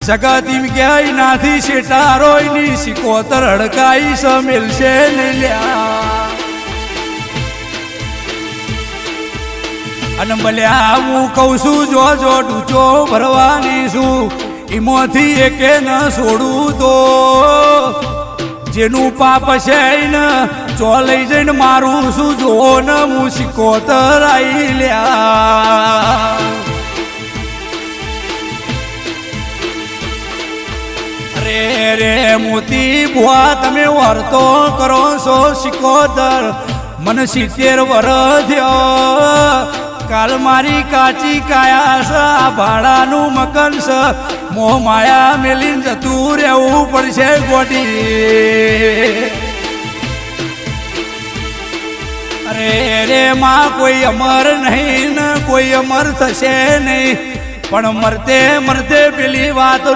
જગતી ક્યાંય નાથી શેટારોયની સિકોતર હડકાઈ સમેલશે ને લ્યા અને ભલ્યા હું કહું છું જો ડૂચો ભરવાની છું એમાંથી એકે ન છોડું તો જેનું પાપ છે ને ચો લઈ જઈને મારું શું જો ને હું સિકોતર આઈ લ્યા રે મોતી બુઆ તમે વર્તો કરો છો સિકોતર મને 70 વર્ષ થયો કાલ મારી કાચી કાયા છે આ ભાડાનું મકાન છે મોહ માયા મેલીને જતું રહેવું પડશે ગોડી અરે રે માં કોઈ અમર નહીં ને કોઈ અમર થશે નહીં પણ મરતે મરતે પેલી વાત